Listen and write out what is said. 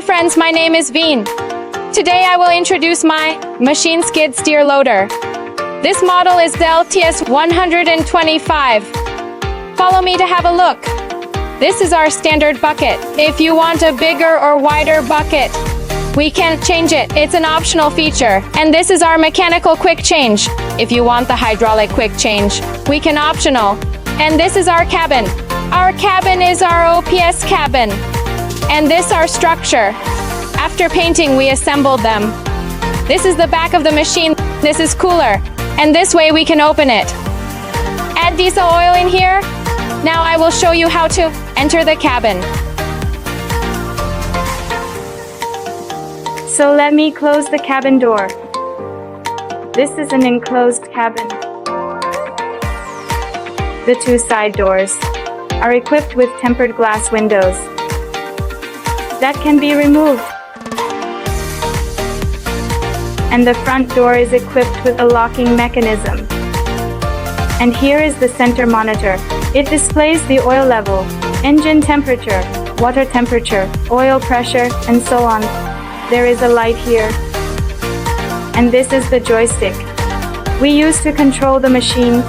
Hi friends, my name is Veen. Today I will introduce my machine skid steer loader. This model is the LTS125. Follow me to have a look. This is our standard bucket. If you want a bigger or wider bucket, we can change it. It's an optional feature. And this is our mechanical quick change. If you want the hydraulic quick change, we can optional. And this is our cabin. Our cabin is our OPS cabin. And this our structure. After painting, we assembled them. This is the back of the machine. This is cooler. And this way we can open it. Add diesel oil in here. Now I will show you how to enter the cabin. So let me close the cabin door. This is an enclosed cabin. The two side doors are equipped with tempered glass windows that can be removed. And the front door is equipped with a locking mechanism. And here is the center monitor. It displays the oil level, engine temperature, water temperature, oil pressure, and so on. There is a light here. And this is the joystick we use to control the machine.